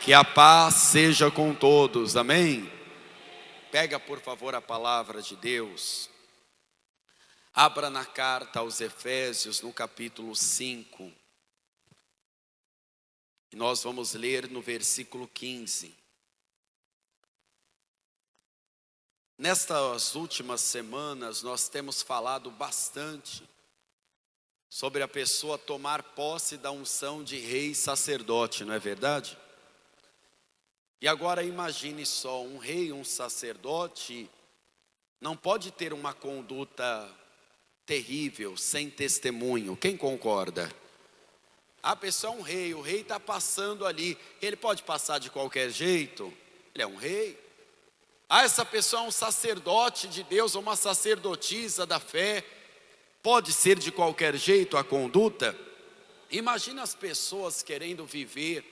Que a paz seja com todos, amém? Pega por favor a palavra de Deus. Abra na carta aos Efésios, no capítulo 5. E nós vamos ler no versículo 15. Nestas últimas semanas nós temos falado bastante sobre a pessoa tomar posse da unção de rei e sacerdote, não é verdade? E agora imagine só, um rei, um sacerdote, não pode ter uma conduta terrível, sem testemunho. Quem concorda? A pessoa é um rei, o rei está passando ali, ele pode passar de qualquer jeito? Ele é um rei. Essa pessoa é um sacerdote de Deus, ou uma sacerdotisa da fé, pode ser de qualquer jeito a conduta? Imagina as pessoas querendo viver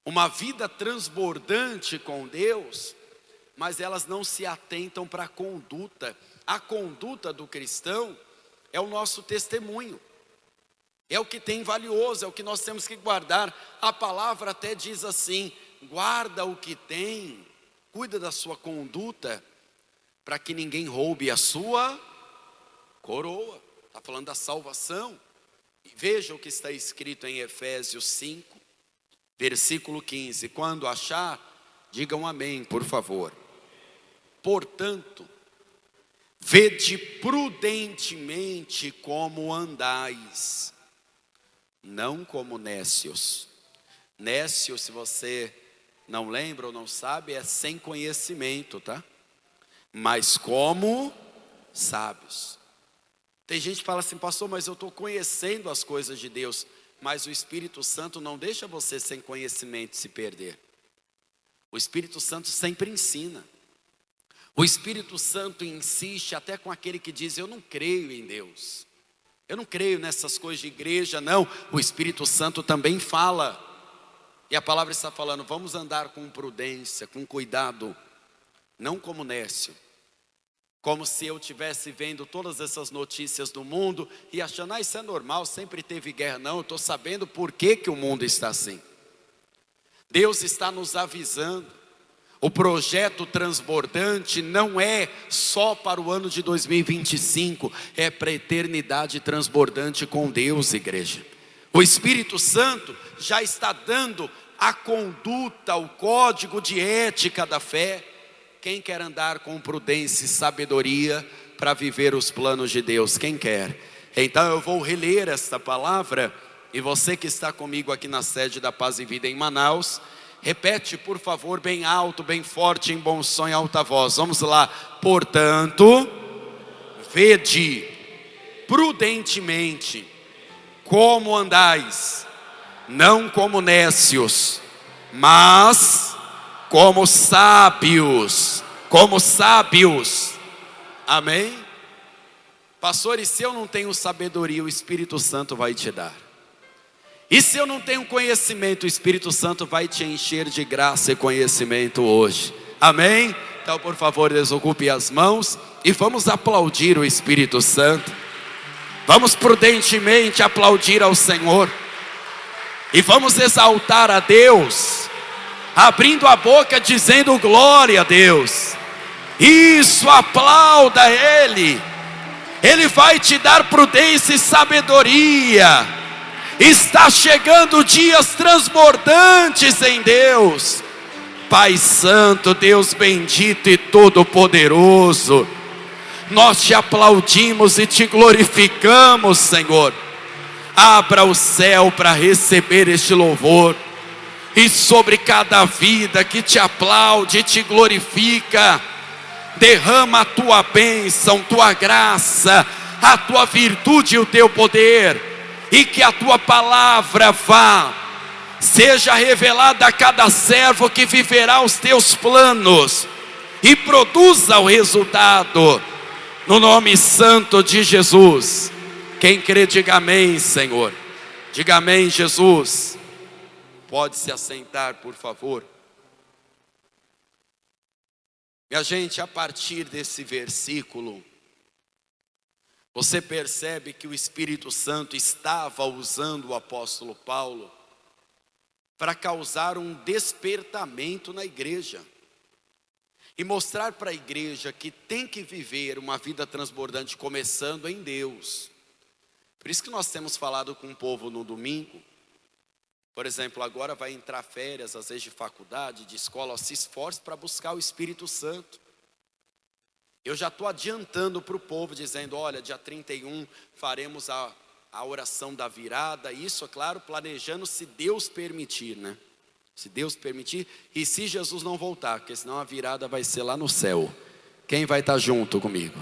uma vida transbordante com Deus, mas elas não se atentam para a conduta. A conduta do cristão é o nosso testemunho, é o que tem valioso, é o que nós temos que guardar. A palavra até diz assim: guarda o que tem, cuida da sua conduta, para que ninguém roube a sua coroa. Está falando da salvação. Veja o que está escrito em Efésios 5, versículo 15. Quando achar, digam amém, por favor. Portanto, vede prudentemente como andais, não como nécios. Nécio, se você não lembra ou não sabe, é sem conhecimento, tá? Mas como sábios. Tem gente que fala assim: pastor, mas eu estou conhecendo as coisas de Deus. Mas o Espírito Santo não deixa você sem conhecimento se perder. O Espírito Santo sempre ensina. O Espírito Santo insiste até com aquele que diz: eu não creio em Deus, eu não creio nessas coisas de igreja, não. O Espírito Santo também fala. E a palavra está falando: vamos andar com prudência, com cuidado, não como nécio. Como se eu estivesse vendo todas essas notícias do mundo e achando: isso é normal, sempre teve guerra. Não, eu estou sabendo por que o mundo está assim. Deus está nos avisando. O projeto transbordante não é só para o ano de 2025, é para a eternidade transbordante com Deus, igreja. O Espírito Santo já está dando a conduta, o código de ética da fé. Quem quer andar com prudência e sabedoria para viver os planos de Deus? Quem quer? Então eu vou reler esta palavra, e você que está comigo aqui na sede da Paz e Vida em Manaus, repete por favor bem alto, bem forte, em bom som e alta voz. Vamos lá. Portanto, vede prudentemente como andais, não como nécios, mas como sábios. Como sábios. Amém? Pastor, e se eu não tenho sabedoria, o Espírito Santo vai te dar. E se eu não tenho conhecimento, o Espírito Santo vai te encher de graça e conhecimento hoje. Amém? Então por favor, desocupe as mãos e vamos aplaudir o Espírito Santo. Vamos prudentemente aplaudir ao Senhor. E vamos exaltar a Deus, abrindo a boca dizendo glória a Deus. Isso, aplauda Ele. Ele vai te dar prudência e sabedoria. Está chegando dias transbordantes em Deus. Pai Santo, Deus bendito e todo-poderoso, nós te aplaudimos e te glorificamos, Senhor. Abra o céu para receber este louvor. E sobre cada vida que te aplaude e te glorifica, derrama a tua bênção, tua graça, a tua virtude e o teu poder. E que a tua palavra seja revelada a cada servo que viverá os teus planos e produza o resultado, no nome santo de Jesus. Quem crê, diga amém, Senhor. Diga amém, Jesus. Pode se assentar, por favor. Minha gente, a partir desse versículo, você percebe que o Espírito Santo estava usando o apóstolo Paulo para causar um despertamento na igreja. E mostrar para a igreja que tem que viver uma vida transbordante começando em Deus. Por isso que nós temos falado com o povo no domingo. Por exemplo, agora vai entrar férias, às vezes de faculdade, de escola, ó, se esforce para buscar o Espírito Santo. Eu já estou adiantando para o povo, dizendo, olha, dia 31 faremos a oração da virada. Isso, é claro, planejando se Deus permitir, né? Se Deus permitir, e se Jesus não voltar, porque senão a virada vai ser lá no céu. Quem vai estar junto comigo?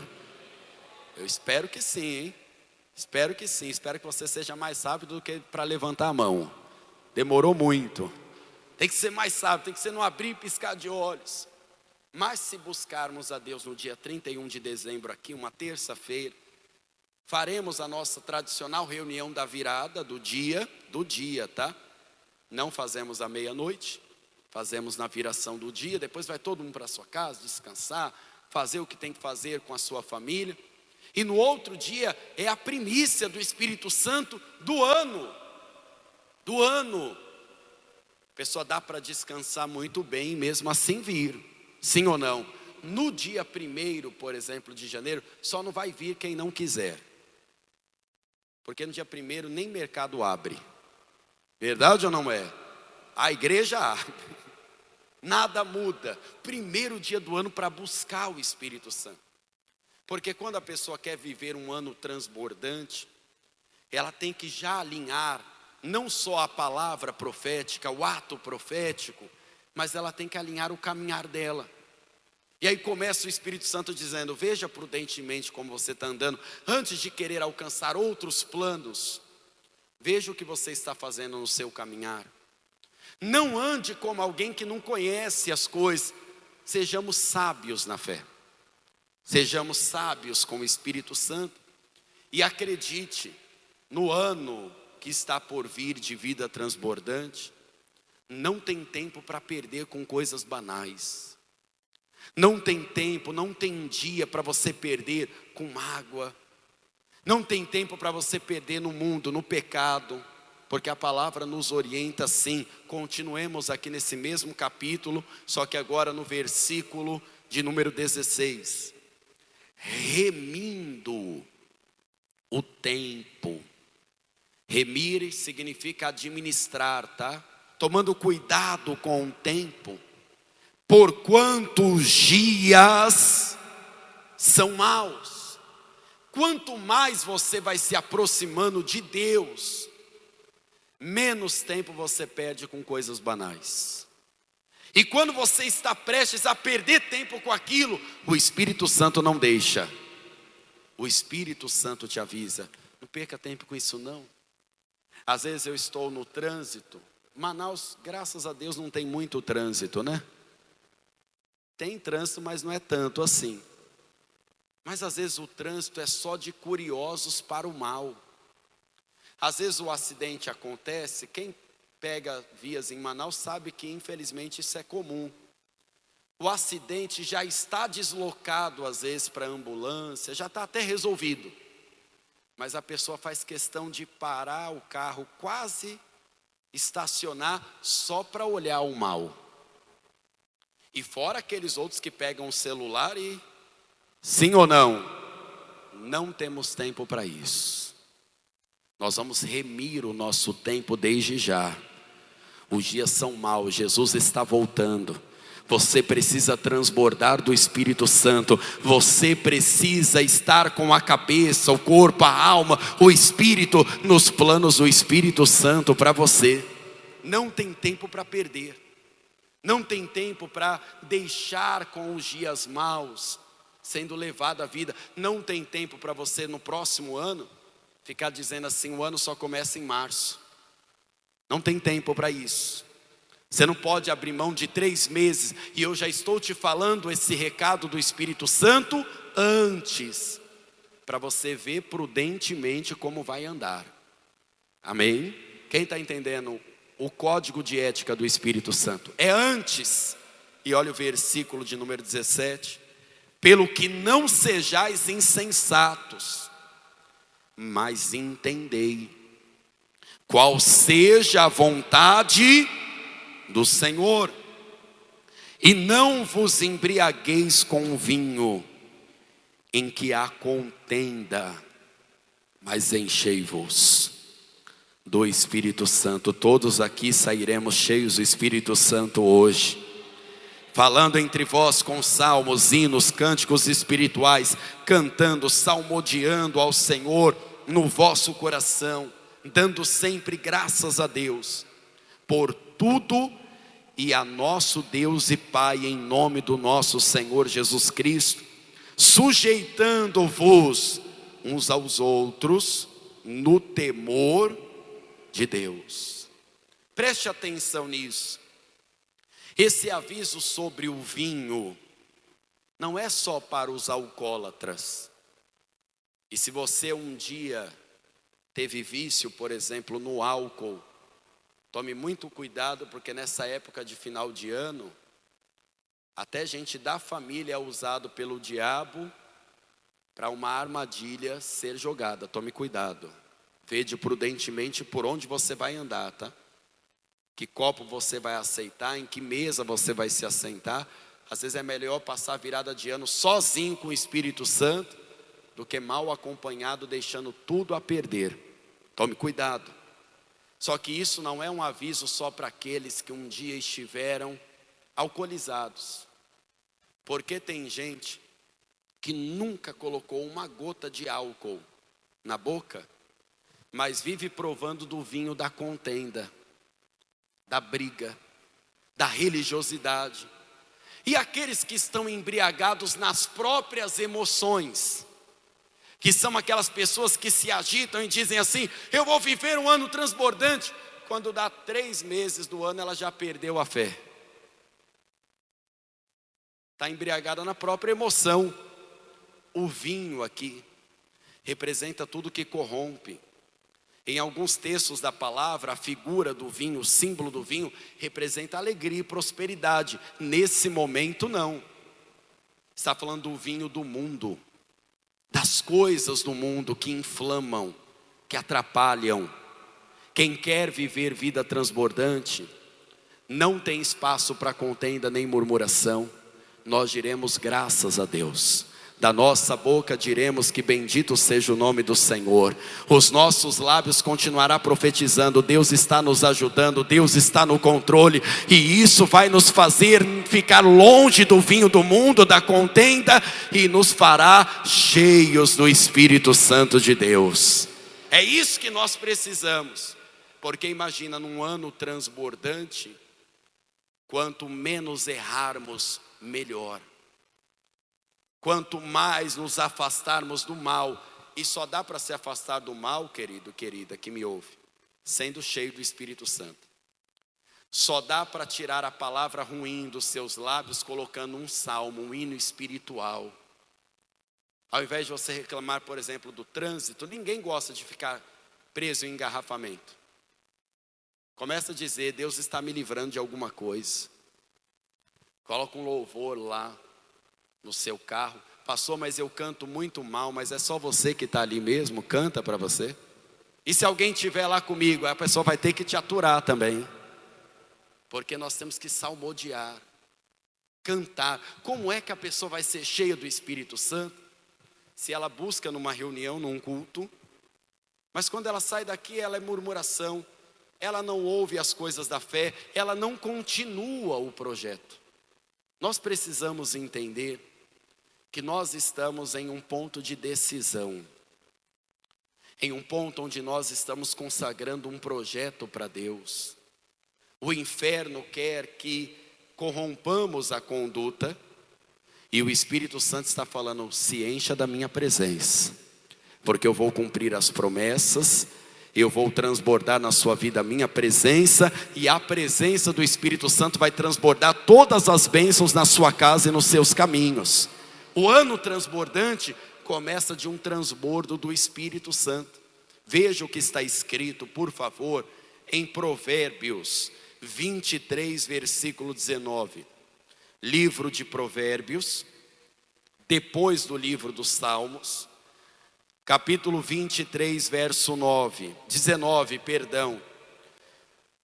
Eu espero que sim, hein? Espero que sim, espero que você seja mais rápido do que para levantar a mão. Demorou muito. Tem que ser mais rápido, tem que ser no abrir e piscar de olhos. Mas se buscarmos a Deus no dia 31 de dezembro aqui, uma terça-feira, faremos a nossa tradicional reunião da virada do dia, tá? Não fazemos à meia-noite, fazemos na viração do dia, depois vai todo mundo para a sua casa, descansar, fazer o que tem que fazer com a sua família. E no outro dia é a primícia do Espírito Santo do ano. A pessoa dá para descansar muito bem e mesmo assim vir, sim ou não? No dia 1º, por exemplo, de janeiro, só não vai vir quem não quiser. Porque no dia 1º nem mercado abre. Verdade ou não é? A igreja abre. Nada muda. 1º dia do ano para buscar o Espírito Santo. Porque quando a pessoa quer viver um ano transbordante, ela tem que já alinhar não só a palavra profética, o ato profético, mas ela tem que alinhar o caminhar dela. E aí começa o Espírito Santo dizendo, veja prudentemente como você está andando, antes de querer alcançar outros planos, veja o que você está fazendo no seu caminhar. Não ande como alguém que não conhece as coisas, sejamos sábios na fé. Sejamos sábios com o Espírito Santo e acredite, no ano que está por vir de vida transbordante, não tem tempo para perder com coisas banais. Não tem tempo, não tem dia para você perder com mágoa. Não tem tempo para você perder no mundo, no pecado, porque a palavra nos orienta assim. Continuemos aqui nesse mesmo capítulo, só que agora no versículo de número 16. Remindo o tempo. Remir significa administrar, tá? Tomando cuidado com o tempo, porquanto os dias são maus. Quanto mais você vai se aproximando de Deus, menos tempo você perde com coisas banais. E quando você está prestes a perder tempo com aquilo, o Espírito Santo não deixa. O Espírito Santo te avisa, não perca tempo com isso não. Às vezes eu estou no trânsito. Manaus, graças a Deus, não tem muito trânsito, né? Tem trânsito, mas não é tanto assim. Mas às vezes o trânsito é só de curiosos para o mal. Às vezes o acidente acontece, quem pega vias em Manaus sabe que infelizmente isso é comum. O acidente já está deslocado às vezes para a ambulância, já está até resolvido. Mas a pessoa faz questão de parar o carro, quase estacionar só para olhar o mal. E fora aqueles outros que pegam o celular e... Sim ou não? Não temos tempo para isso. Nós vamos remir o nosso tempo desde já. Os dias são maus, Jesus está voltando. Você precisa transbordar do Espírito Santo. Você precisa estar com a cabeça, o corpo, a alma, o Espírito nos planos do Espírito Santo para você. Não tem tempo para perder. Não tem tempo para deixar com os dias maus sendo levado à vida. Não tem tempo para você no próximo ano ficar dizendo assim, o ano só começa em março. Não tem tempo para isso. Você não pode abrir mão de 3 meses. E eu já estou te falando esse recado do Espírito Santo antes, para você ver prudentemente como vai andar. Amém? Quem está entendendo o código de ética do Espírito Santo? É antes. E olha o versículo de número 17. Pelo que não sejais insensatos, mas entendei qual seja a vontade do Senhor. E não vos embriagueis com vinho, em que há contenda, mas enchei-vos do Espírito Santo. Todos aqui sairemos cheios do Espírito Santo hoje, falando entre vós com salmos, hinos, cânticos espirituais, cantando, salmodiando ao Senhor no vosso coração, dando sempre graças a Deus por tudo, e a nosso Deus e Pai, em nome do nosso Senhor Jesus Cristo, sujeitando-vos uns aos outros no temor de Deus. Preste atenção nisso. Esse aviso sobre o vinho não é só para os alcoólatras. E se você um dia teve vício, por exemplo, no álcool, tome muito cuidado, porque nessa época de final de ano, até gente da família é usado pelo diabo para uma armadilha ser jogada. Tome cuidado. Vede prudentemente por onde você vai andar, tá? Que copo você vai aceitar, em que mesa você vai se assentar. Às vezes é melhor passar a virada de ano sozinho com o Espírito Santo do que mal acompanhado, deixando tudo a perder. Tome cuidado. Só que isso não é um aviso só para aqueles que um dia estiveram alcoolizados. Porque tem gente que nunca colocou uma gota de álcool na boca, mas vive provando do vinho da contenda, da briga, da religiosidade. E aqueles que estão embriagados nas próprias emoções, que são aquelas pessoas que se agitam e dizem assim: eu vou viver um ano transbordante. Quando dá 3 meses do ano, ela já perdeu a fé. Está embriagada na própria emoção. O vinho aqui representa tudo que corrompe. Em alguns textos da palavra, a figura do vinho, o símbolo do vinho, representa alegria e prosperidade. Nesse momento, não. Está falando do vinho do mundo, das coisas do mundo que inflamam, que atrapalham. Quem quer viver vida transbordante, não tem espaço para contenda nem murmuração. Nós diremos graças a Deus. Da nossa boca diremos que bendito seja o nome do Senhor. Os nossos lábios continuará profetizando: Deus está nos ajudando, Deus está no controle. E isso vai nos fazer ficar longe do vinho do mundo, da contenda, e nos fará cheios do Espírito Santo de Deus. É isso que nós precisamos. Porque imagina, num ano transbordante, quanto menos errarmos, melhor. Quanto mais nos afastarmos do mal. E só dá para se afastar do mal, querido, querida, que me ouve, sendo cheio do Espírito Santo. Só dá para tirar a palavra ruim dos seus lábios colocando um salmo, um hino espiritual. Ao invés de você reclamar, por exemplo, do trânsito, ninguém gosta de ficar preso em engarrafamento. Começa a dizer: Deus está me livrando de alguma coisa. Coloca um louvor lá no seu carro. Pastor, mas eu canto muito mal. Mas é só você que está ali mesmo? Canta para você. E se alguém estiver lá comigo, a pessoa vai ter que te aturar também. Porque nós temos que salmodiar, cantar. Como é que a pessoa vai ser cheia do Espírito Santo? Se ela busca numa reunião, num culto, mas quando ela sai daqui, ela é murmuração, ela não ouve as coisas da fé, ela não continua o projeto. Nós precisamos entender que nós estamos em um ponto de decisão, em um ponto onde nós estamos consagrando um projeto para Deus. O inferno quer que corrompamos a conduta, e o Espírito Santo está falando: se encha da minha presença, porque eu vou cumprir as promessas, eu vou transbordar na sua vida a minha presença, e a presença do Espírito Santo vai transbordar todas as bênçãos na sua casa e nos seus caminhos. O ano transbordante começa de um transbordo do Espírito Santo. Veja o que está escrito, por favor, em Provérbios 23, versículo 19. Livro de Provérbios, depois do livro dos Salmos, capítulo 23, verso 19,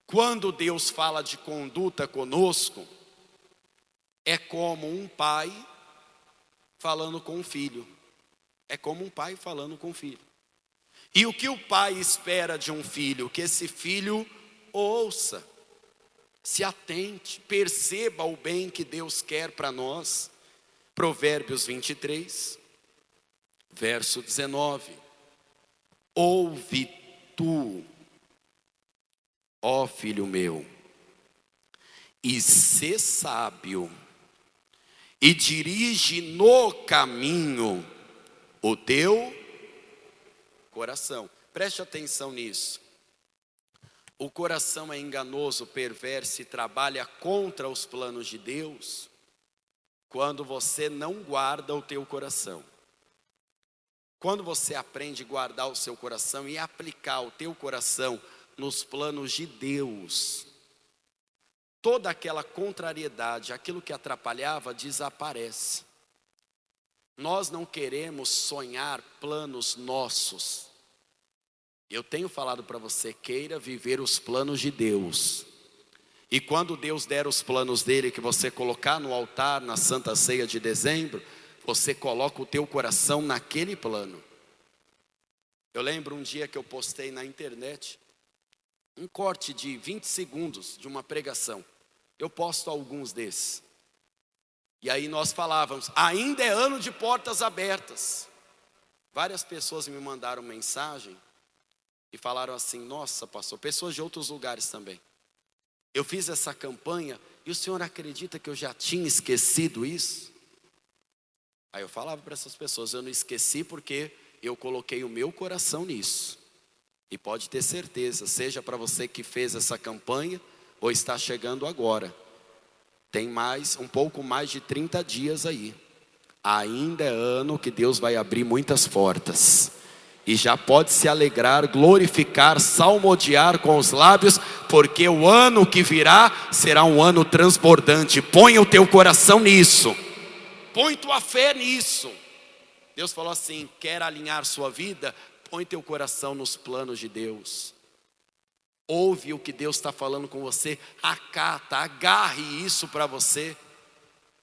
Quando Deus fala de conduta conosco, é como um pai falando com um filho. É como um pai falando com um filho. E o que o pai espera de um filho? Que esse filho ouça, se atente, perceba o bem que Deus quer para nós. Provérbios 23, verso 19. Ouve tu, ó filho meu, e sê sábio, e dirige no caminho o teu coração. Preste atenção nisso. O coração é enganoso, perverso e trabalha contra os planos de Deus quando você não guarda o teu coração. Quando você aprende a guardar o seu coração e aplicar o teu coração nos planos de Deus, toda aquela contrariedade, aquilo que atrapalhava, desaparece. Nós não queremos sonhar planos nossos. Eu tenho falado para você, queira viver os planos de Deus. E quando Deus der os planos dele, que você colocar no altar, na Santa Ceia de dezembro, você coloca o teu coração naquele plano. Eu lembro um dia que eu postei na internet, um corte de 20 segundos de uma pregação. Eu posto alguns desses. E aí nós falávamos, ainda é ano de portas abertas. Várias pessoas me mandaram mensagem e falaram assim, nossa pastor, pessoas de outros lugares também. Eu fiz essa campanha e o senhor acredita que eu já tinha esquecido isso? Aí eu falava para essas pessoas, eu não esqueci porque eu coloquei o meu coração nisso. E pode ter certeza, seja para você que fez essa campanha ou está chegando agora. Tem um pouco mais de 30 dias aí. Ainda é ano que Deus vai abrir muitas portas. E já pode se alegrar, glorificar, salmodiar com os lábios, porque o ano que virá será um ano transbordante. Põe o teu coração nisso. Põe tua fé nisso. Deus falou assim, quer alinhar sua vida? Põe teu coração nos planos de Deus. Ouve o que Deus está falando com você, acata, agarre isso para você.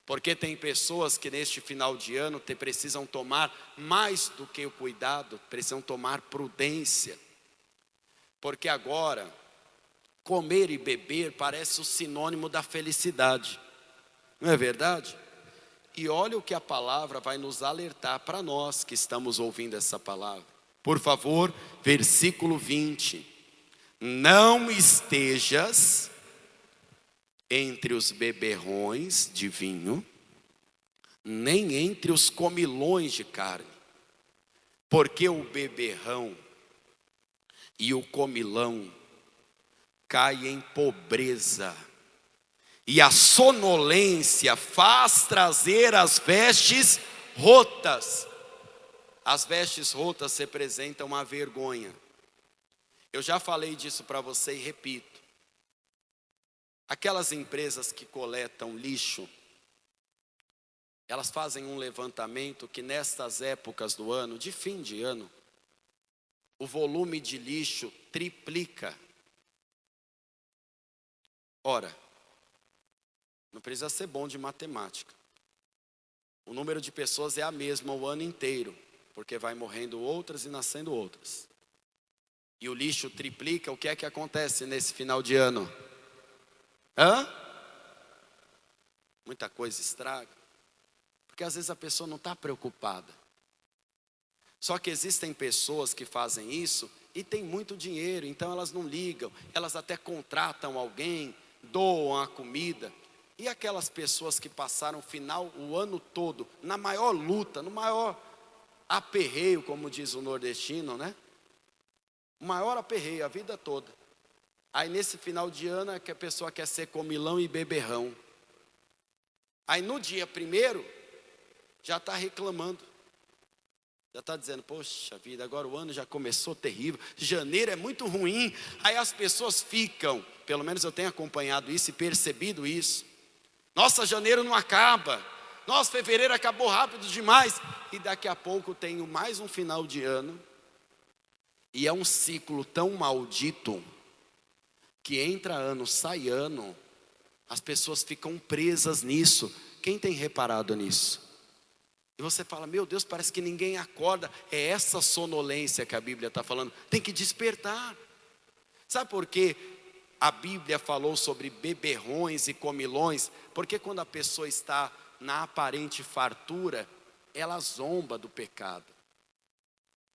Porque tem pessoas que neste final de ano precisam tomar mais do que o cuidado, precisam tomar prudência. Porque agora, comer e beber parece o sinônimo da felicidade. Não é verdade? E olha o que a palavra vai nos alertar para nós que estamos ouvindo essa palavra. Por favor, versículo 20. Não estejas entre os beberrões de vinho, nem entre os comilões de carne, porque o beberrão e o comilão caem em pobreza, e a sonolência faz trazer as vestes rotas. As vestes rotas representam a vergonha. Eu já falei disso para você e repito. Aquelas empresas que coletam lixo, elas fazem um levantamento que nestas épocas do ano, de fim de ano, o volume de lixo triplica. Ora, não precisa ser bom de matemática. O número de pessoas é a mesma o ano inteiro, porque vai morrendo outras e nascendo outras. E o lixo triplica, o que é que acontece nesse final de ano? Muita coisa estraga. Porque às vezes a pessoa não está preocupada. Só que existem pessoas que fazem isso e têm muito dinheiro, então elas não ligam. Elas até contratam alguém, doam a comida. E aquelas pessoas que passaram o ano todo na maior luta, no maior aperreio, como diz o nordestino, né? O maior aperreio, a vida toda. Aí nesse final de ano é que a pessoa quer ser comilão e beberrão. Aí no dia 1º, já está reclamando. Já está dizendo, poxa vida, agora o ano já começou terrível. Janeiro é muito ruim. Aí as pessoas ficam, pelo menos eu tenho acompanhado isso e percebido isso. Nossa, janeiro não acaba. Nossa, fevereiro acabou rápido demais. E daqui a pouco tenho mais um final de ano. E é um ciclo tão maldito que entra ano, sai ano, as pessoas ficam presas nisso. Quem tem reparado nisso? E você fala, meu Deus, parece que ninguém acorda. É essa sonolência que a Bíblia está falando. Tem que despertar. Sabe por quê? A Bíblia falou sobre beberrões e comilões, porque quando a pessoa está na aparente fartura, ela zomba do pecado,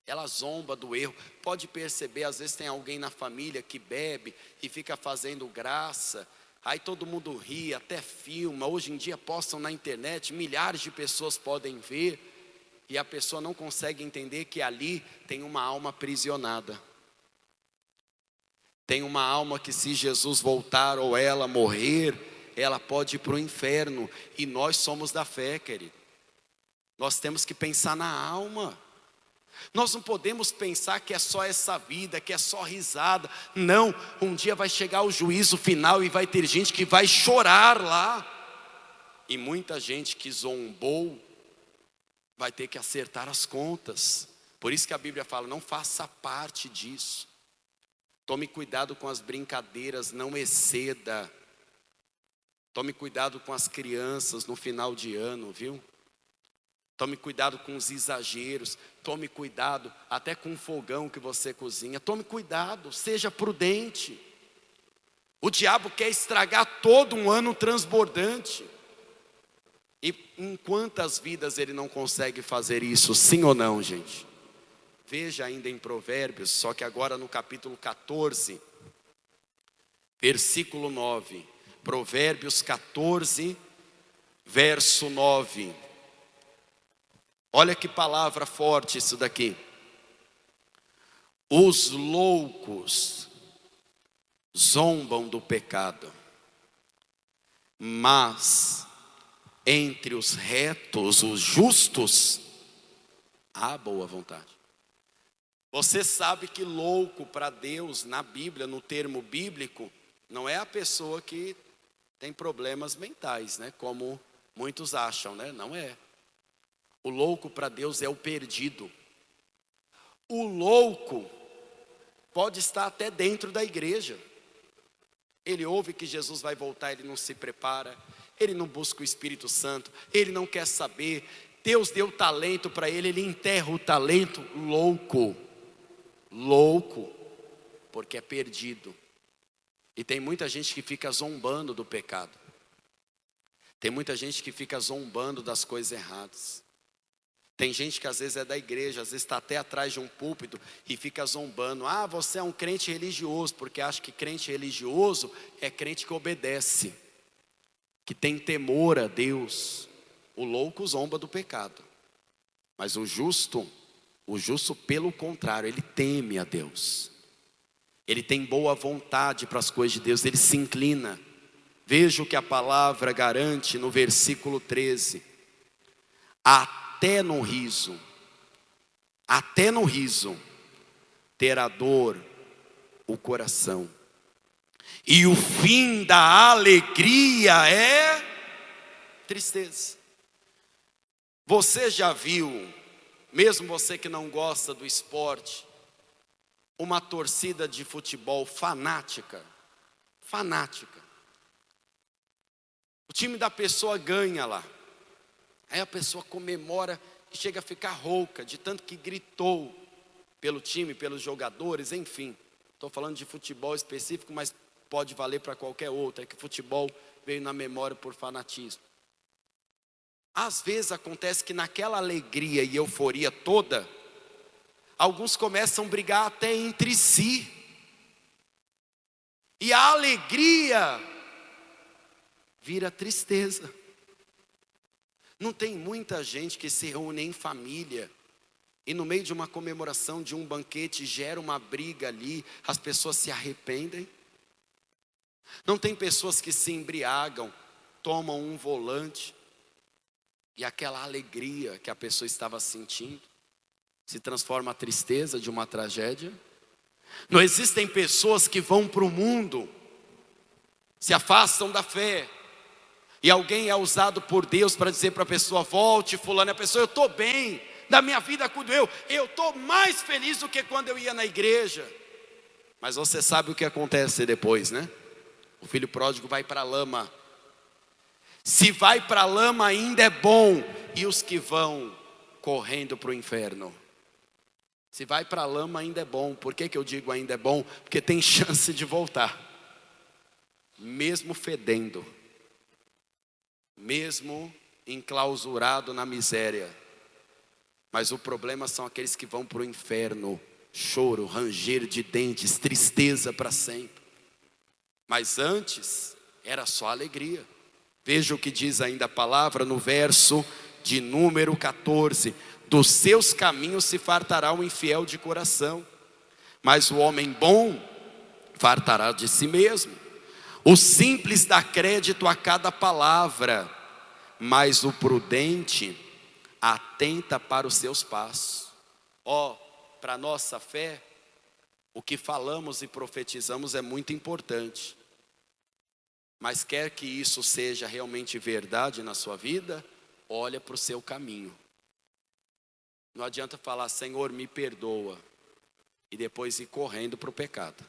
ela zomba do erro. Pode perceber, às vezes tem alguém na família que bebe e fica fazendo graça, aí todo mundo ri, até filma, hoje em dia postam na internet, milhares de pessoas podem ver, e a pessoa não consegue entender que ali tem uma alma aprisionada. Tem uma alma que, se Jesus voltar ou ela morrer, ela pode ir para o inferno. E nós somos da fé, querido. Nós temos que pensar na alma. Nós não podemos pensar que é só essa vida, que é só risada. Não, um dia vai chegar o juízo final e vai ter gente que vai chorar lá. E muita gente que zombou vai ter que acertar as contas. Por isso que a Bíblia fala, não faça parte disso. Tome cuidado com as brincadeiras, não exceda. Tome cuidado com as crianças no final de ano, viu? Tome cuidado com os exageros. Tome cuidado até com o fogão que você cozinha. Tome cuidado, seja prudente. O diabo quer estragar todo um ano transbordante. E em quantas vidas ele não consegue fazer isso, sim ou não, gente? Veja ainda em Provérbios, só que agora no capítulo 14, versículo 9. Provérbios 14, verso 9. Olha que palavra forte isso daqui. Os loucos zombam do pecado, mas entre os retos, os justos, há boa vontade. Você sabe que louco para Deus, na Bíblia, no termo bíblico, não é a pessoa que tem problemas mentais, né? Como muitos acham, né? Não é. O louco para Deus é o perdido. O louco pode estar até dentro da igreja. Ele ouve que Jesus vai voltar, ele não se prepara, ele não busca o Espírito Santo, ele não quer saber. Deus deu talento para ele, ele enterra o talento. Louco, porque é perdido. E tem muita gente que fica zombando do pecado. Tem muita gente que fica zombando das coisas erradas. Tem gente que às vezes é da igreja, às vezes está até atrás de um púlpito e fica zombando. Ah, você é um crente religioso, porque acha que crente religioso é crente que obedece, que tem temor a Deus. O louco zomba do pecado, mas o justo pelo contrário, ele teme a Deus. Ele tem boa vontade para as coisas de Deus, ele se inclina. Veja o que a palavra garante no versículo 13. Até no riso terá dor o coração, e o fim da alegria é tristeza. Você já viu, mesmo você que não gosta do esporte, uma torcida de futebol fanática? O time da pessoa ganha lá. Aí a pessoa comemora e chega a ficar rouca de tanto que gritou pelo time, pelos jogadores, enfim. Estou falando de futebol específico, mas pode valer para qualquer outro. É que futebol veio na memória por fanatismo. Às vezes acontece que naquela alegria e euforia toda, alguns começam a brigar até entre si. E a alegria vira tristeza. Não tem muita gente que se reúne em família e no meio de uma comemoração, de um banquete, gera uma briga ali, as pessoas se arrependem? Não tem pessoas que se embriagam, tomam um volante e aquela alegria que a pessoa estava sentindo se transforma a tristeza de uma tragédia? Não existem pessoas que vão para o mundo, se afastam da fé, e alguém é usado por Deus para dizer para a pessoa: volte fulano, a pessoa: eu estou bem, da minha vida cuido eu estou mais feliz do que quando eu ia na igreja. Mas você sabe o que acontece depois, né? O filho pródigo vai para a lama. Se vai para a lama ainda é bom. E os que vão correndo para o inferno? Se vai para a lama ainda é bom. Por que eu digo ainda é bom? Porque tem chance de voltar. Mesmo fedendo. Mesmo enclausurado na miséria. Mas o problema são aqueles que vão para o inferno. Choro, ranger de dentes, tristeza para sempre. Mas antes era só alegria. Veja o que diz ainda a palavra no verso de número 14. Dos seus caminhos se fartará o infiel de coração, mas o homem bom fartará de si mesmo. O simples dá crédito a cada palavra, mas o prudente atenta para os seus passos. Para a nossa fé, o que falamos e profetizamos é muito importante. Mas quer que isso seja realmente verdade na sua vida? Olha para o seu caminho. Não adianta falar, Senhor, me perdoa, e depois ir correndo para o pecado.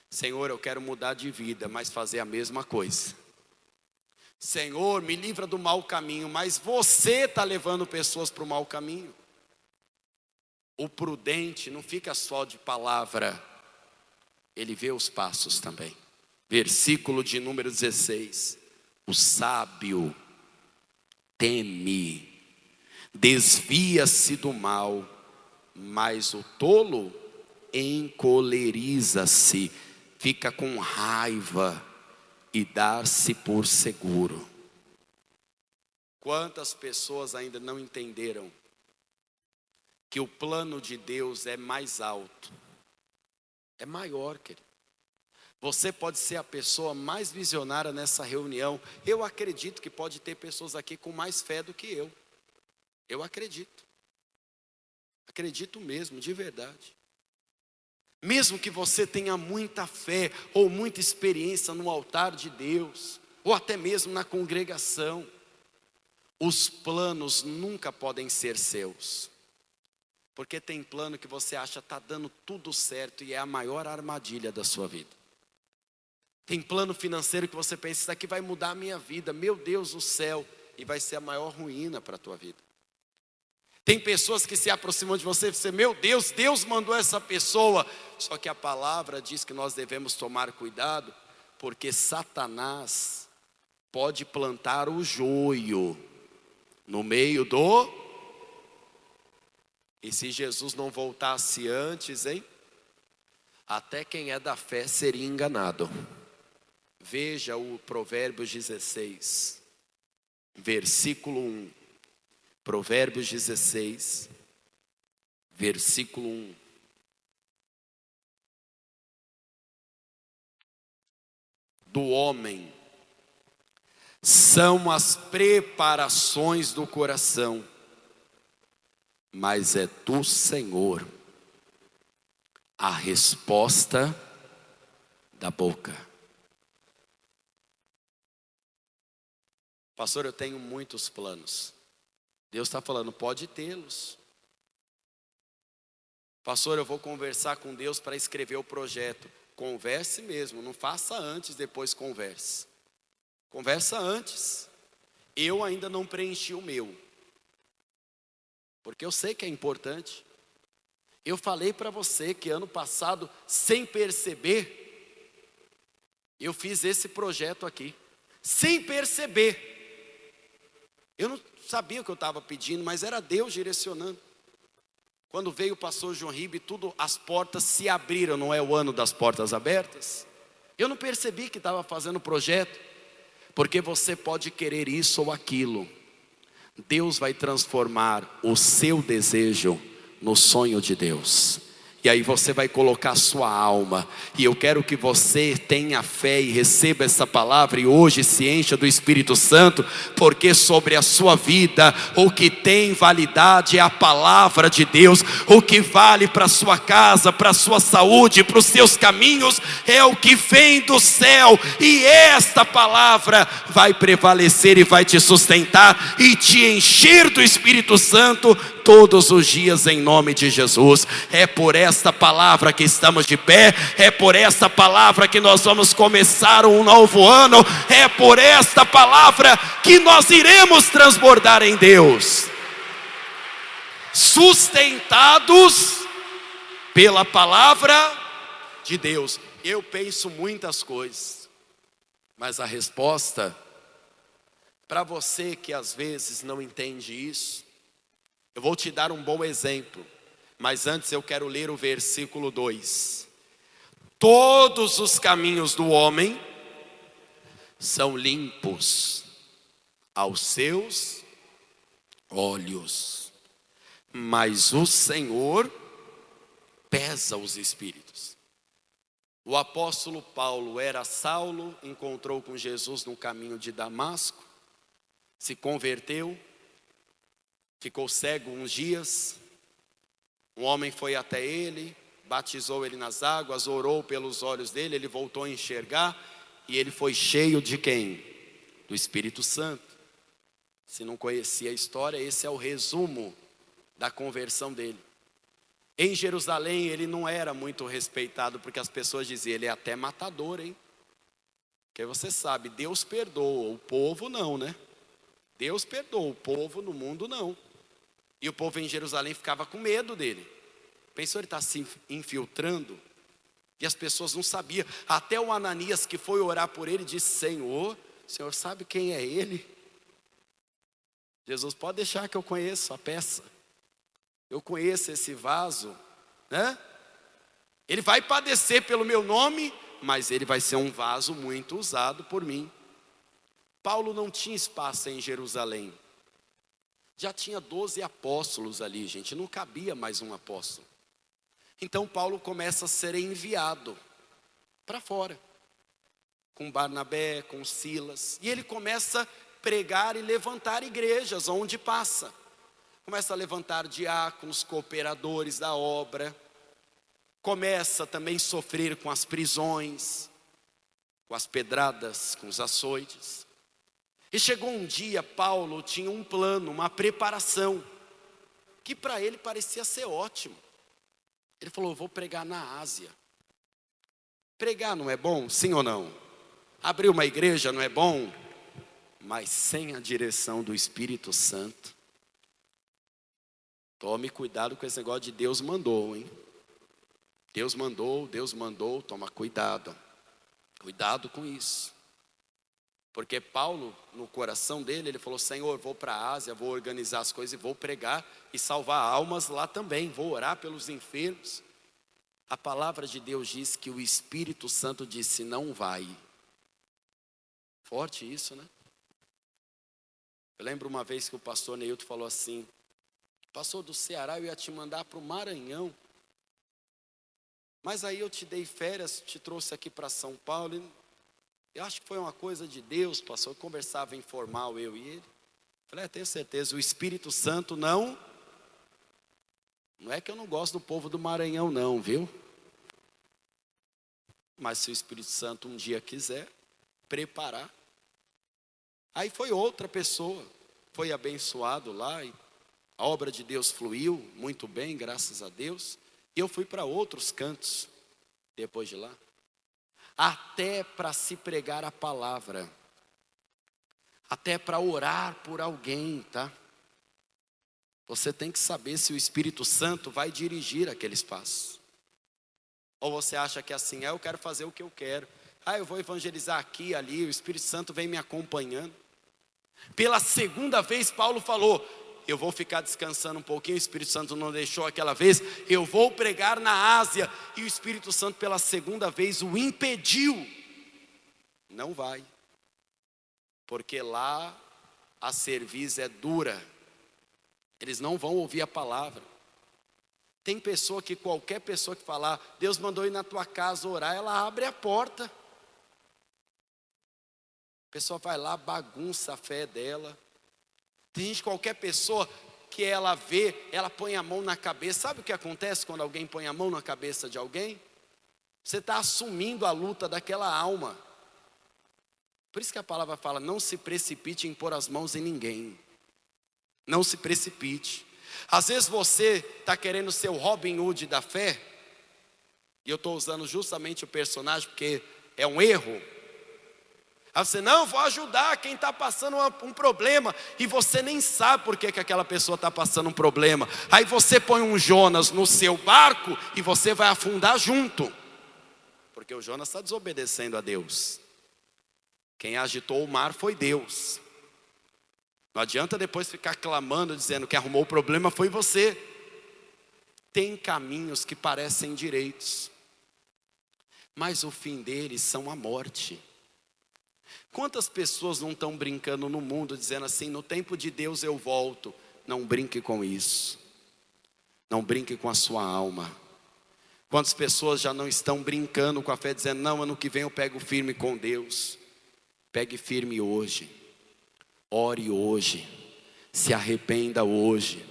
Senhor, eu quero mudar de vida, mas fazer a mesma coisa. Senhor, me livra do mau caminho, mas você está levando pessoas para o mau caminho. O prudente não fica só de palavra, ele vê os passos também. Versículo de número 16. O sábio teme, desvia-se do mal, mas o tolo encoleriza-se, fica com raiva e dá-se por seguro. Quantas pessoas ainda não entenderam que o plano de Deus é mais alto, é maior, querido. Você pode ser a pessoa mais visionária nessa reunião. Eu acredito que pode ter pessoas aqui com mais fé do que eu. Eu acredito. Acredito mesmo, de verdade. Mesmo que você tenha muita fé ou muita experiência no altar de Deus, ou até mesmo na congregação, os planos nunca podem ser seus. Porque tem plano que você acha está dando tudo certo e é a maior armadilha da sua vida. Tem plano financeiro que você pensa, isso aqui vai mudar a minha vida, meu Deus do céu, e vai ser a maior ruína para a tua vida. Tem pessoas que se aproximam de você e você, meu Deus, Deus mandou essa pessoa. Só que a palavra diz que nós devemos tomar cuidado, porque Satanás pode plantar o joio no meio do... E se Jesus não voltasse antes, hein? Até quem é da fé seria enganado. Veja o Provérbios 16, versículo 1. Provérbios 16, versículo 1. Do homem são as preparações do coração, mas é do Senhor a resposta da boca. Pastor, eu tenho muitos planos. Deus está falando, pode tê-los. Pastor, eu vou conversar com Deus para escrever o projeto. Converse mesmo, não faça antes, depois converse. Conversa antes. Eu ainda não preenchi o meu, porque eu sei que é importante. Eu falei para você que ano passado, sem perceber, eu fiz esse projeto aqui. Sem perceber. Eu não sabia o que eu estava pedindo, mas era Deus direcionando. Quando veio o pastor João Ribe, as portas se abriram, não é o ano das portas abertas? Eu não percebi que estava fazendo o projeto, porque você pode querer isso ou aquilo. Deus vai transformar o seu desejo no sonho de Deus. E aí você vai colocar a sua alma. E eu quero que você tenha fé e receba essa palavra. E hoje se encha do Espírito Santo. Porque sobre a sua vida, o que tem validade é a palavra de Deus. O que vale para a sua casa, para a sua saúde, para os seus caminhos, é o que vem do céu. E esta palavra vai prevalecer e vai te sustentar. E te encher do Espírito Santo todos os dias em nome de Jesus. É por esta palavra que estamos de pé, é por esta palavra que nós vamos começar um novo ano, é por esta palavra que nós iremos transbordar em Deus, sustentados pela palavra de Deus. Eu penso muitas coisas, mas a resposta, para você que às vezes não entende isso, eu vou te dar um bom exemplo, mas antes eu quero ler o versículo 2. Todos os caminhos do homem são limpos aos seus olhos, mas o Senhor pesa os espíritos. O apóstolo Paulo era Saulo, encontrou com Jesus no caminho de Damasco, se converteu, ficou cego uns dias. Um homem foi até ele, batizou ele nas águas, orou pelos olhos dele, ele voltou a enxergar e ele foi cheio de quem? Do Espírito Santo. Se não conhecia a história, esse é o resumo da conversão dele. Em Jerusalém ele não era muito respeitado, porque as pessoas diziam, ele é até matador, hein? Porque você sabe, Deus perdoa, o povo não, né? Deus perdoa, o povo no mundo não. E o povo em Jerusalém ficava com medo dele. Pensou, ele está se infiltrando? E as pessoas não sabiam. Até o Ananias, que foi orar por ele, disse, Senhor, o Senhor sabe quem é ele? Jesus, pode deixar que eu conheço a peça. Eu conheço esse vaso, né? Ele vai padecer pelo meu nome, mas ele vai ser um vaso muito usado por mim. Paulo não tinha espaço em Jerusalém. Já tinha 12 apóstolos ali, gente, não cabia mais um apóstolo. Então Paulo começa a ser enviado para fora, com Barnabé, com Silas, e ele começa a pregar e levantar igrejas onde passa. Começa a levantar diáconos, cooperadores da obra, começa também a sofrer com as prisões, com as pedradas, com os açoites. E chegou um dia, Paulo tinha um plano, uma preparação, que para ele parecia ser ótimo. Ele falou, vou pregar na Ásia. Pregar não é bom, sim ou não? Abrir uma igreja não é bom? Mas sem a direção do Espírito Santo. Tome cuidado com esse negócio de Deus mandou, hein? Deus mandou, toma cuidado. Cuidado com isso. Porque Paulo, no coração dele, ele falou, Senhor, vou para a Ásia, vou organizar as coisas e vou pregar e salvar almas lá também. Vou orar pelos enfermos. A palavra de Deus diz que o Espírito Santo disse, não vai. Forte isso, né? Eu lembro uma vez que o pastor Neilton falou assim, pastor do Ceará, eu ia te mandar para o Maranhão. Mas aí eu te dei férias, te trouxe aqui para São Paulo. E eu acho que foi uma coisa de Deus, pastor. Eu conversava informal, eu e ele. Falei, tenho certeza, o Espírito Santo não é que eu não gosto do povo do Maranhão não, viu? Mas se o Espírito Santo um dia quiser preparar. Aí foi outra pessoa, foi abençoado lá e a obra de Deus fluiu muito bem, graças a Deus. E eu fui para outros cantos, depois de lá. Até para se pregar a palavra. Até para orar por alguém, tá? Você tem que saber se o Espírito Santo vai dirigir aquele espaço. Ou você acha que assim, eu quero fazer o que eu quero. Eu vou evangelizar aqui, ali, o Espírito Santo vem me acompanhando. Pela segunda vez Paulo falou, eu vou ficar descansando um pouquinho, o Espírito Santo não deixou aquela vez, eu vou pregar na Ásia, e o Espírito Santo pela segunda vez o impediu. Não vai, porque lá a cerviz é dura, eles não vão ouvir a palavra. Tem pessoa que qualquer pessoa que falar, Deus mandou ir na tua casa orar, ela abre a porta. A pessoa vai lá, bagunça a fé dela. Tem gente, qualquer pessoa que ela vê, ela põe a mão na cabeça. Sabe o que acontece quando alguém põe a mão na cabeça de alguém? Você está assumindo a luta daquela alma. Por isso que a palavra fala, não se precipite em pôr as mãos em ninguém. Não se precipite. Às vezes você está querendo ser o Robin Hood da fé, e eu estou usando justamente o personagem porque é um erro. Aí você, não, vou ajudar quem está passando um problema, e você nem sabe por que aquela pessoa está passando um problema. Aí você põe um Jonas no seu barco e você vai afundar junto, porque o Jonas está desobedecendo a Deus. Quem agitou o mar foi Deus. Não adianta depois ficar clamando, dizendo que arrumou o problema foi você. Tem caminhos que parecem direitos, mas o fim deles são a morte. Quantas pessoas não estão brincando no mundo, dizendo assim, no tempo de Deus eu volto. Não brinque com isso. Não brinque com a sua alma. Quantas pessoas já não estão brincando com a fé, dizendo, não, ano que vem eu pego firme com Deus. Pegue firme hoje. Ore hoje. Se arrependa hoje.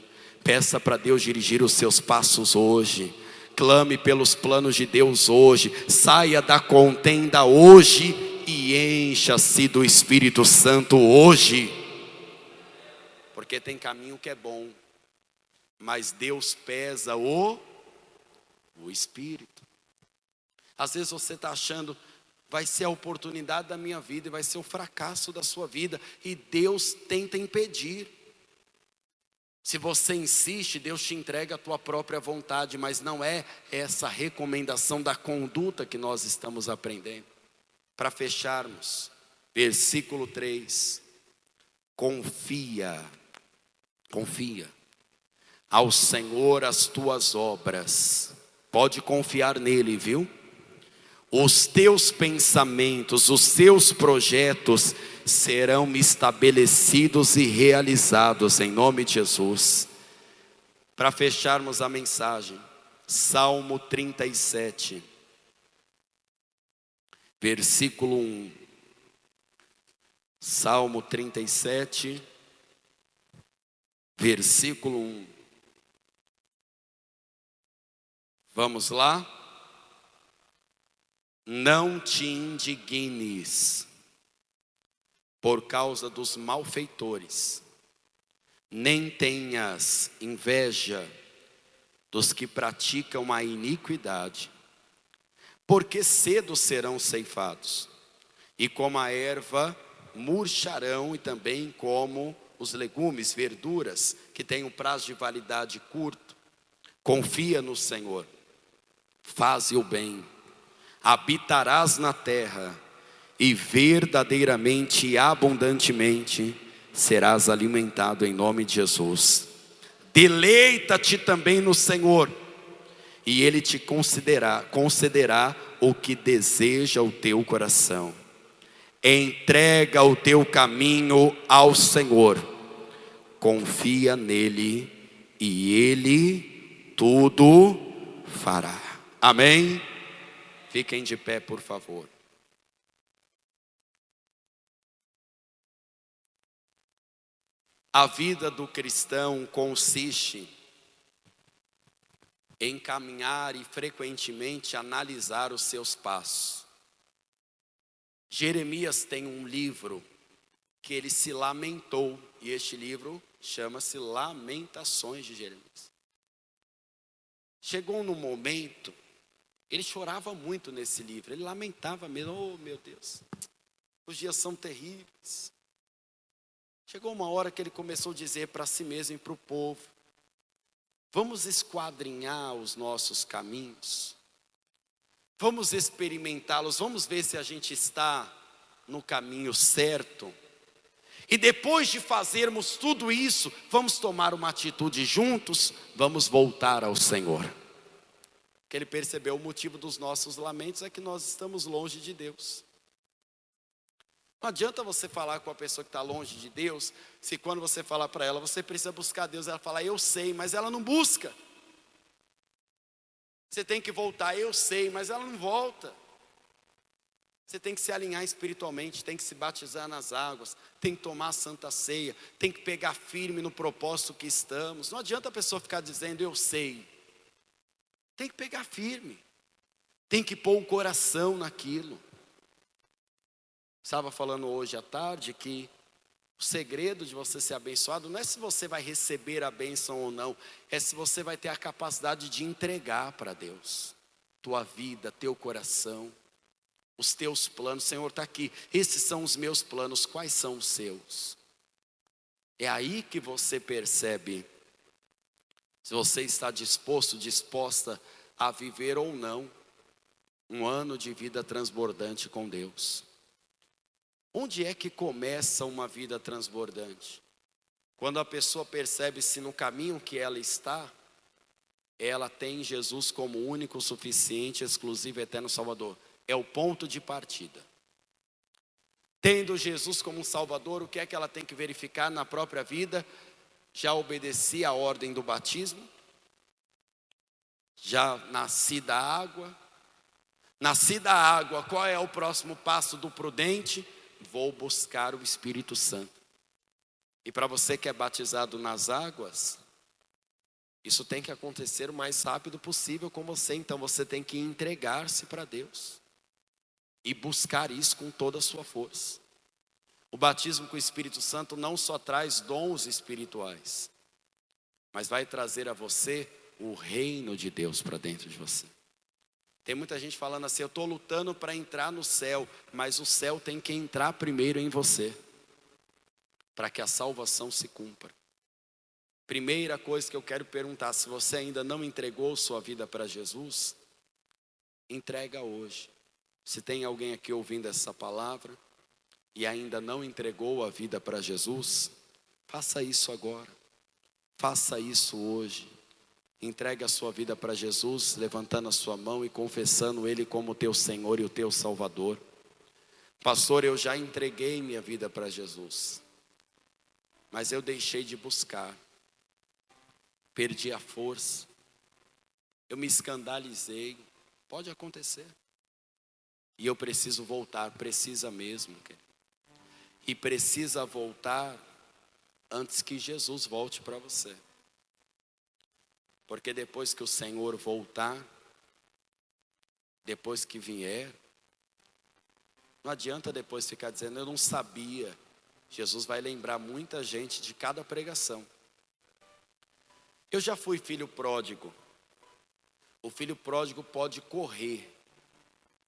Peça para Deus dirigir os seus passos hoje. Clame pelos planos de Deus hoje. Saia da contenda hoje e encha-se do Espírito Santo hoje. Porque tem caminho que é bom, mas Deus pesa o Espírito. Às vezes você está achando, vai ser a oportunidade da minha vida e vai ser o fracasso da sua vida, e Deus tenta impedir. Se você insiste, Deus te entrega a tua própria vontade, mas não é essa recomendação da conduta que nós estamos aprendendo. Para fecharmos, versículo 3, confia ao Senhor as tuas obras, pode confiar nele, viu? Os teus pensamentos, os teus projetos serão estabelecidos e realizados em nome de Jesus. Para fecharmos a mensagem, Salmo 37, versículo 1. Salmo 37, versículo 1. Vamos lá? Não te indignes por causa dos malfeitores, nem tenhas inveja dos que praticam a iniquidade, porque cedo serão ceifados, e como a erva murcharão, e também como os legumes, verduras, que têm um prazo de validade curto. Confia no Senhor, faze o bem, habitarás na terra, e verdadeiramente e abundantemente serás alimentado em nome de Jesus. Deleita-te também no Senhor, e Ele te concederá o que deseja o teu coração. Entrega o teu caminho ao Senhor, confia nele, e Ele tudo fará. Amém? Fiquem de pé, por favor. A vida do cristão consiste em caminhar e frequentemente analisar os seus passos. Jeremias tem um livro que ele se lamentou, e este livro chama-se Lamentações de Jeremias. Chegou num momento, ele chorava muito nesse livro, ele lamentava mesmo, oh meu Deus, os dias são terríveis. Chegou uma hora que ele começou a dizer para si mesmo e para o povo, vamos esquadrinhar os nossos caminhos, vamos experimentá-los, vamos ver se a gente está no caminho certo. E depois de fazermos tudo isso, vamos tomar uma atitude juntos, vamos voltar ao Senhor. Que ele percebeu o motivo dos nossos lamentos é que nós estamos longe de Deus. Não adianta você falar com a pessoa que está longe de Deus, se quando você falar para ela, você precisa buscar Deus, ela fala, eu sei, mas ela não busca. Você tem que voltar, eu sei, mas ela não volta. Você tem que se alinhar espiritualmente, tem que se batizar nas águas, tem que tomar a santa ceia, tem que pegar firme no propósito que estamos. Não adianta a pessoa ficar dizendo, eu sei. Tem que pegar firme, tem que pôr o coração naquilo. Estava falando hoje à tarde que O segredo de você ser abençoado não é se você vai receber a bênção ou não, é se você vai ter a capacidade de entregar para Deus tua vida, teu coração, os teus planos. Senhor, está aqui, esses são os meus planos, quais são os seus? É aí que você percebe se você está disposto, disposta a viver ou não um ano de vida transbordante com Deus. Onde é que começa uma vida transbordante? Quando a pessoa percebe se no caminho que ela está, ela tem Jesus como único, suficiente, exclusivo, eterno Salvador. É o ponto de partida. Tendo Jesus como Salvador, o que é que ela tem que verificar na própria vida? Já obedeci à ordem do batismo? Já nasci da água? Nasci da água, qual é o próximo passo do prudente? Vou buscar o Espírito Santo. E para você que é batizado nas águas, isso tem que acontecer o mais rápido possível com você. Então você tem que entregar-se para Deus e buscar isso com toda a sua força. O batismo com o Espírito Santo não só traz dons espirituais, mas vai trazer a você o reino de Deus para dentro de você. Tem muita gente falando assim, eu estou lutando para entrar no céu, mas o céu tem que entrar primeiro em você, para que a salvação se cumpra. Primeira coisa que eu quero perguntar, se você ainda não entregou sua vida para Jesus, entrega hoje. Se tem alguém aqui ouvindo essa palavra e ainda não entregou a vida para Jesus, faça isso agora, faça isso hoje. Entregue a sua vida para Jesus, levantando a sua mão e confessando Ele como teu Senhor e o teu Salvador. Pastor, eu já entreguei minha vida para Jesus, mas eu deixei de buscar, perdi a força, eu me escandalizei. Pode acontecer. E eu preciso voltar, precisa mesmo, querido. E precisa voltar antes que Jesus volte para você. Porque depois que o Senhor voltar, depois que vier, não adianta depois ficar dizendo, eu não sabia. Jesus vai lembrar muita gente de cada pregação. Eu já fui filho pródigo. O filho pródigo pode correr,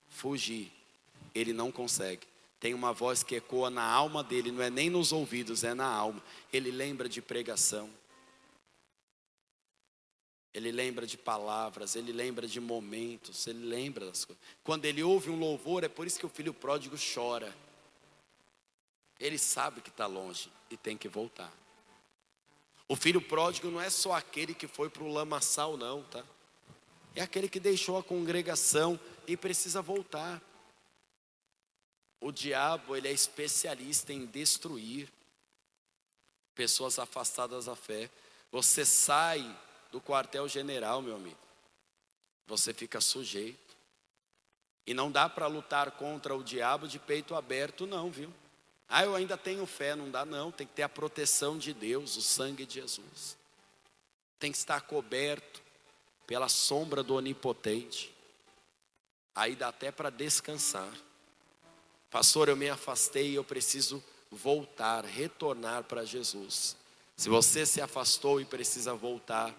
fugir, ele não consegue. Tem uma voz que ecoa na alma dele, não é nem nos ouvidos, é na alma. Ele lembra de pregação. Ele lembra de palavras, ele lembra de momentos, ele lembra das coisas. Quando ele ouve um louvor, é por isso que o filho pródigo chora. Ele sabe que está longe e tem que voltar. O filho pródigo não é só aquele que foi para o lamaçal não, tá? É aquele que deixou a congregação e precisa voltar. O diabo, ele é especialista em destruir pessoas afastadas da fé. Você sai do quartel-general, meu amigo, você fica sujeito. E não dá para lutar contra o diabo de peito aberto não, viu? Ah, eu ainda tenho fé, não dá não. Tem que ter a proteção de Deus, o sangue de Jesus. Tem que estar coberto pela sombra do onipotente. Aí dá até para descansar. Pastor, eu me afastei e eu preciso voltar, retornar para Jesus. Se você se afastou e precisa voltar,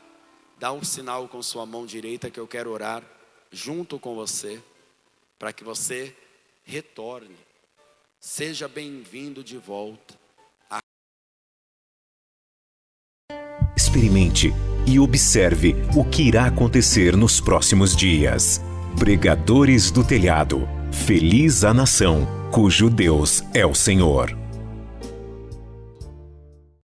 dá um sinal com sua mão direita que eu quero orar junto com você, para que você retorne. Seja bem-vindo de volta. Experimente e observe o que irá acontecer nos próximos dias. Pregadores do Telhado. Feliz a nação, cujo Deus é o Senhor.